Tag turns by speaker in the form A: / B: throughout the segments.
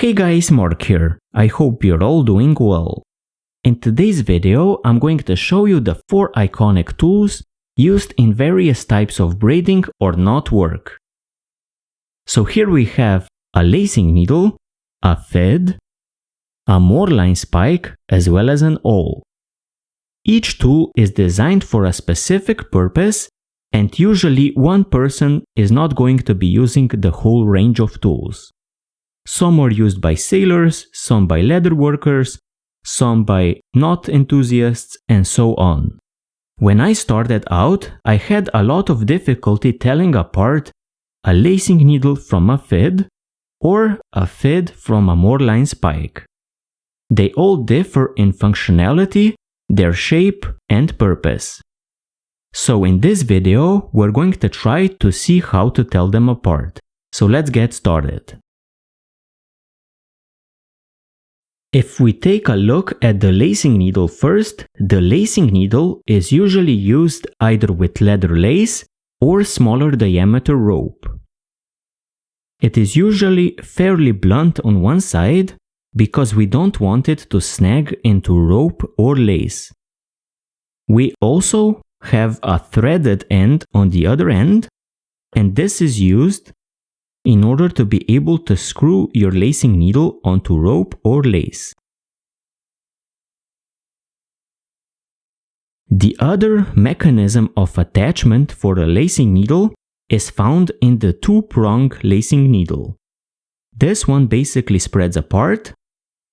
A: Hey guys, Mark here. I hope you're all doing well. In today's video, I'm going to show you the 4 iconic tools used in various types of braiding or knot work. So here we have a lacing needle, a thread, a marline spike, as well as an awl. Each tool is designed for a specific purpose, and usually one person is not going to be using the whole range of tools. Some are used by sailors, some by leather workers, some by knot enthusiasts, and so on. When I started out, I had a lot of difficulty telling apart a lacing needle from a thread or a thread from a marline spike. They all differ in functionality, their shape, and purpose. So in this video, we're going to try to see how to tell them apart. So let's get started. If we take a look at the lacing needle first, the lacing needle is usually used either with leather lace or smaller diameter rope. It is usually fairly blunt on one side because we don't want it to snag into rope or lace. We also have a threaded end on the other end, and this is used in order to be able to screw your lacing needle onto rope or lace. The other mechanism of attachment for a lacing needle is found in the 2-prong lacing needle. This one basically spreads apart,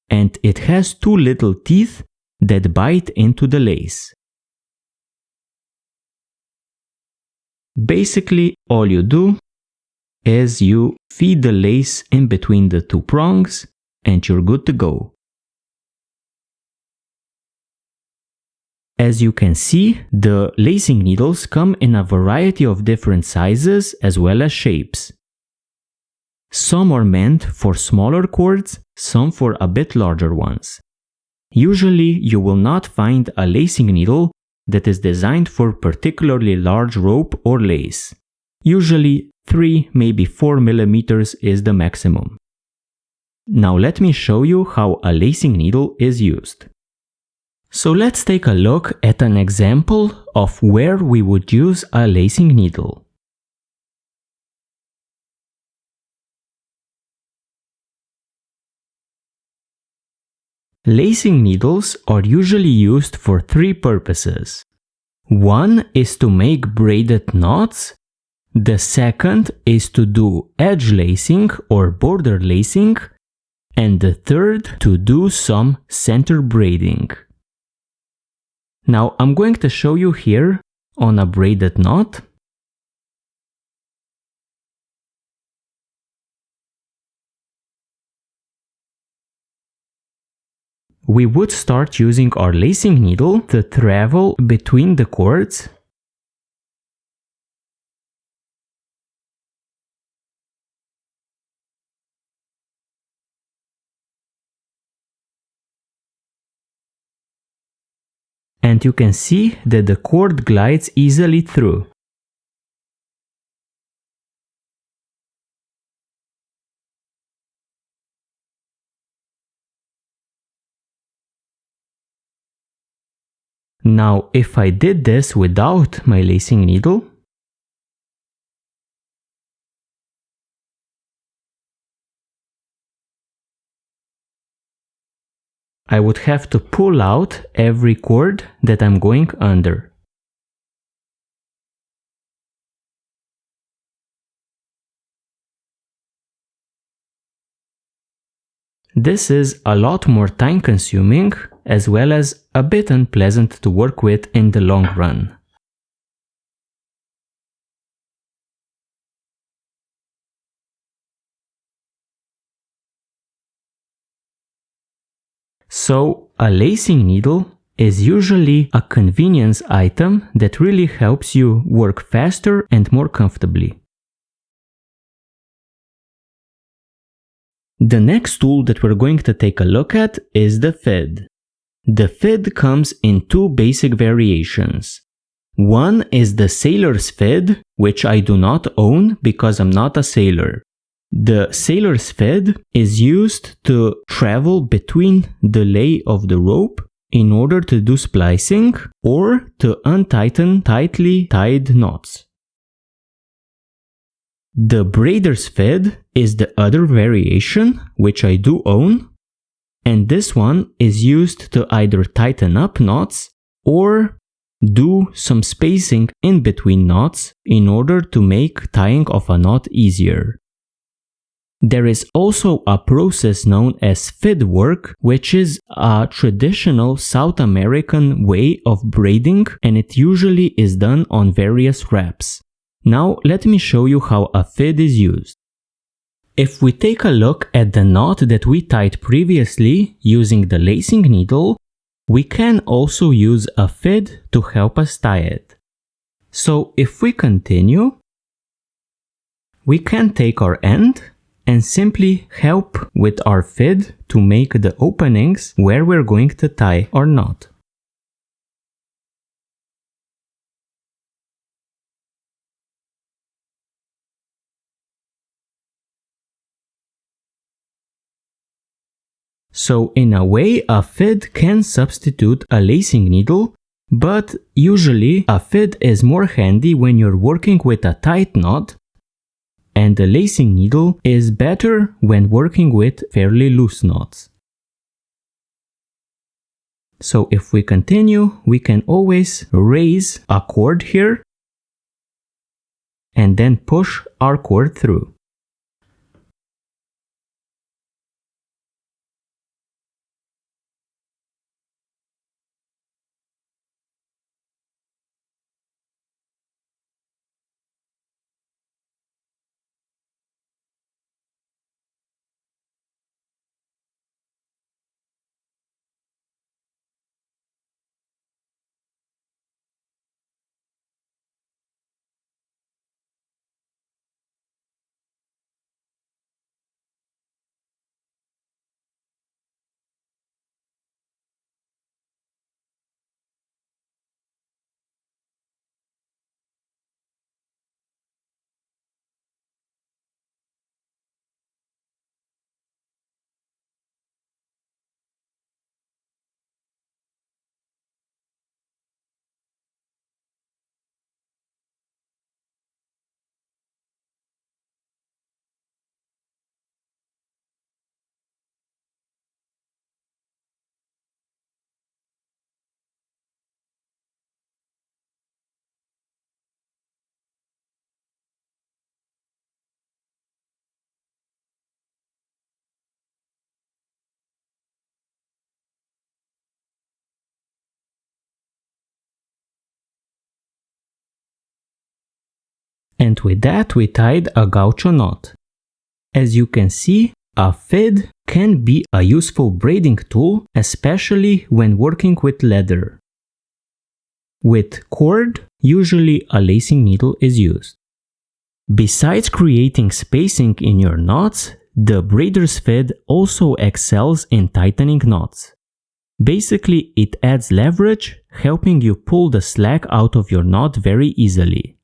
A: and it has 2 little teeth that bite into the lace. Basically, all you do is you feed the lace in between the 2 prongs and you're good to go. As you can see, the lacing needles come in a variety of different sizes as well as shapes. Some are meant for smaller cords, some for a bit larger ones. Usually, you will not find a lacing needle that is designed for particularly large rope or lace. Usually 3, maybe 4 millimeters is the maximum. Now let me show you how a lacing needle is used. So let's take a look at an example of where we would use a lacing needle. Lacing needles are usually used for 3 purposes. One is to make braided knots. The second is to do edge lacing or border lacing. And the third to do some center braiding. Now I'm going to show you here on a braided knot. We would start using our lacing needle to travel between the cords. And you can see that the cord glides easily through. Now, if I did this without my lacing needle, I would have to pull out every cord that I'm going under. This is a lot more time consuming as well as a bit unpleasant to work with in the long run. So, a lacing needle is usually a convenience item that really helps you work faster and more comfortably. The next tool that we're going to take a look at is the thread. The thread comes in 2 basic variations. One is the sailor's thread, which I do not own because I'm not a sailor. The sailor's thread is used to travel between the lay of the rope in order to do splicing or to untighten tightly tied knots. The braider's thread is the other variation, which I do own, and this one is used to either tighten up knots or do some spacing in between knots in order to make tying of a knot easier. There is also a process known as thread work, which is a traditional South American way of braiding, and it usually is done on various wraps. Now let me show you how a thread is used. If we take a look at the knot that we tied previously using the lacing needle, we can also use a thread to help us tie it. So if we continue, we can take our end and simply help with our thread to make the openings where we're going to tie our knot. So in a way, a thread can substitute a lacing needle, but usually a thread is more handy when you're working with a tight knot, and the lacing needle is better when working with fairly loose knots. So if we continue, we can always raise a cord here and then push our cord through. And with that, we tied a gaucho knot. As you can see, a thread can be a useful braiding tool, especially when working with leather. With cord, usually a lacing needle is used. Besides creating spacing in your knots, the braider's thread also excels in tightening knots. Basically, it adds leverage, helping you pull the slack out of your knot very easily.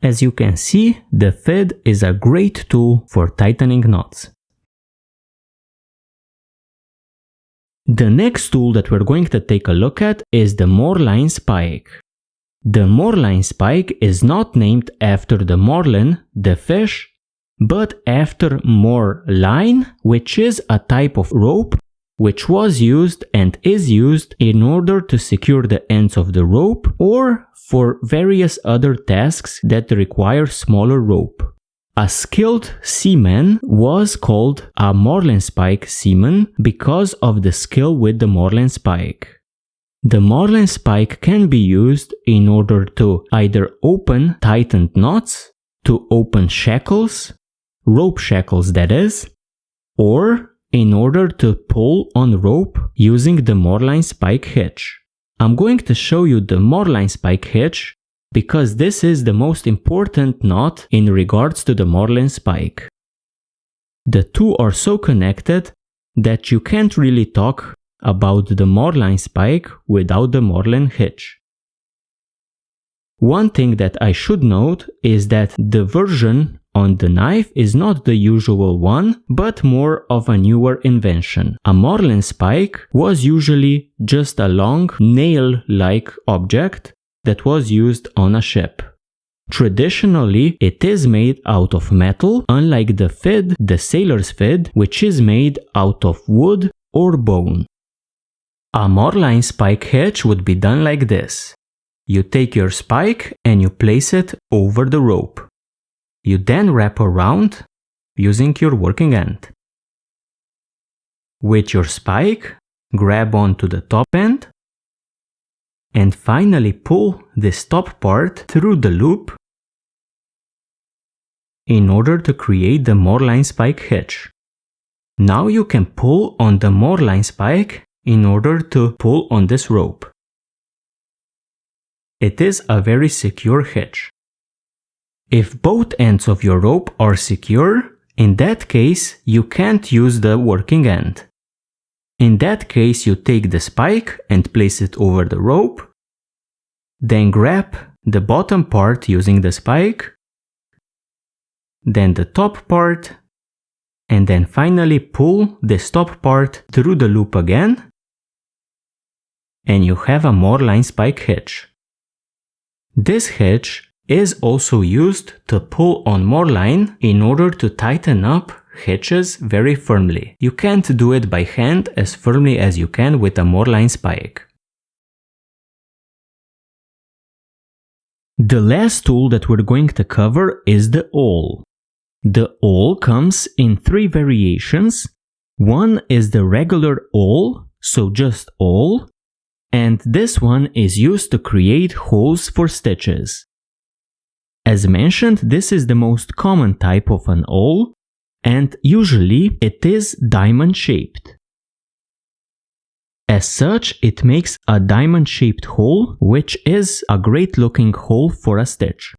A: As you can see, the FID is a great tool for tightening knots. The next tool that we're going to take a look at is the marline spike. The marline spike is not named after the marlin, the fish, but after marline, which is a type of rope which was used and is used in order to secure the ends of the rope or for various other tasks that require smaller rope. A skilled seaman was called a marline spike seaman because of the skill with the marline spike. The marline spike can be used in order to either open tightened knots, to open shackles, rope shackles that is, or in order to pull on rope using the marline spike hitch. I'm going to show you the marline spike hitch because this is the most important knot in regards to the marline spike. The two are so connected that you can't really talk about the marline spike without the marline hitch. One thing that I should note is that the version on the knife is not the usual one, but more of a newer invention. A marline spike was usually just a long nail-like object that was used on a ship. Traditionally, it is made out of metal, unlike the FID, the sailor's FID, which is made out of wood or bone. A marline spike hitch would be done like this. You take your spike and you place it over the rope. You then wrap around using your working end. With your spike, grab onto the top end and finally pull this top part through the loop in order to create the marline spike hitch. Now you can pull on the marline spike in order to pull on this rope. It is a very secure hitch. If both ends of your rope are secure, in that case you can't use the working end. In that case you take the spike and place it over the rope, then grab the bottom part using the spike, then the top part, and then finally pull this top part through the loop again, and you have a marline spike hitch. This hitch is also used to pull on marline in order to tighten up hitches very firmly. You can't do it by hand as firmly as you can with a marline spike. The last tool that we're going to cover is the awl. The awl comes in three variations. One is the regular awl, so just awl, and this one is used to create holes for stitches. As mentioned, this is the most common type of an awl, and usually it is diamond shaped. As such, it makes a diamond shaped hole, which is a great looking hole for a stitch.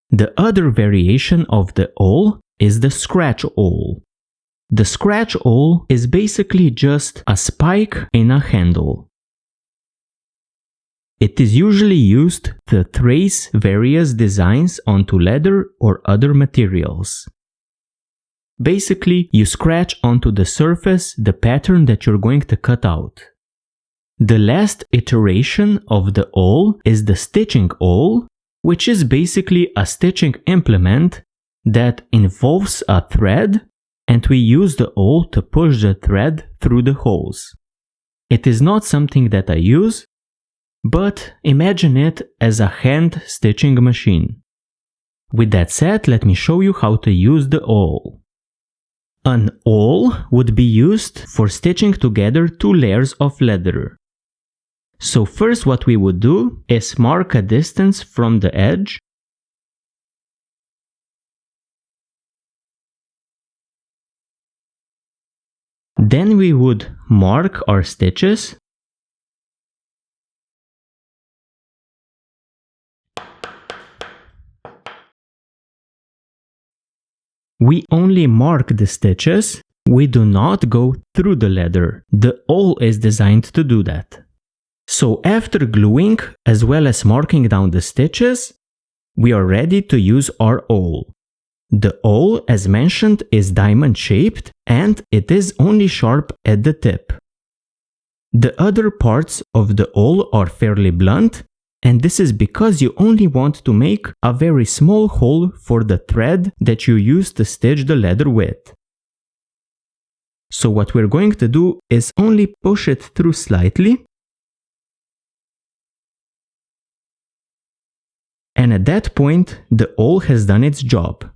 A: The other variation of the awl is the scratch awl. The scratch awl is basically just a spike in a handle. It is usually used to trace various designs onto leather or other materials. Basically, you scratch onto the surface the pattern that you're going to cut out. The last iteration of the awl is the stitching awl, which is basically a stitching implement that involves a thread, and we use the awl to push the thread through the holes. It is not something that I use, but imagine it as a hand stitching machine. With that said, let me show you how to use the awl. An awl would be used for stitching together two layers of leather. So first what we would do is mark a distance from the edge. Then we would mark our stitches. We only mark the stitches, we do not go through the leather. The awl is designed to do that. So after gluing as well as marking down the stitches, we are ready to use our awl. The awl, as mentioned, is diamond shaped and it is only sharp at the tip. The other parts of the awl are fairly blunt, and this is because you only want to make a very small hole for the thread that you use to stitch the leather with. So what we're going to do is only push it through slightly, and at that point the awl has done its job.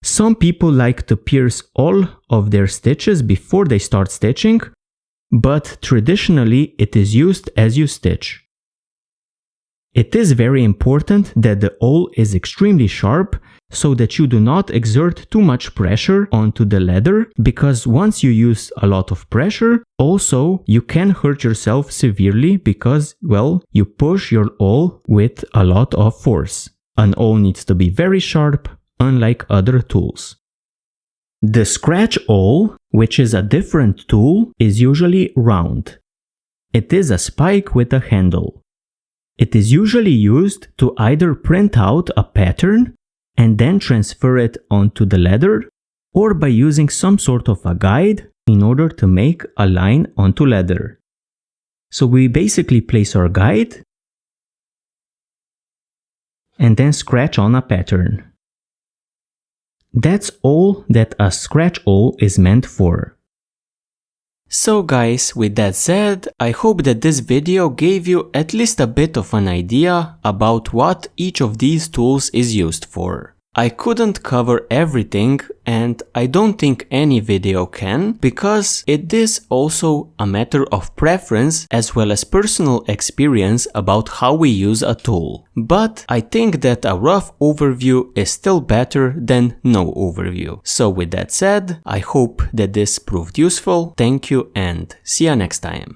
A: Some people like to pierce all of their stitches before they start stitching, but traditionally it is used as you stitch. It is very important that the awl is extremely sharp so that you do not exert too much pressure onto the leather, because once you use a lot of pressure, also you can hurt yourself severely because, well, you push your awl with a lot of force. An awl needs to be very sharp, unlike other tools. The scratch awl, which is a different tool, is usually round. It is a spike with a handle. It is usually used to either print out a pattern and then transfer it onto the leather, or by using some sort of a guide in order to make a line onto leather. So we basically place our guide and then scratch on a pattern. That's all that a scratch awl is meant for. So guys, with that said, I hope that this video gave you at least a bit of an idea about what each of these tools is used for. I couldn't cover everything, and I don't think any video can, because it is also a matter of preference as well as personal experience about how we use a tool. But I think that a rough overview is still better than no overview. So with that said, I hope that this proved useful. Thank you and see you next time.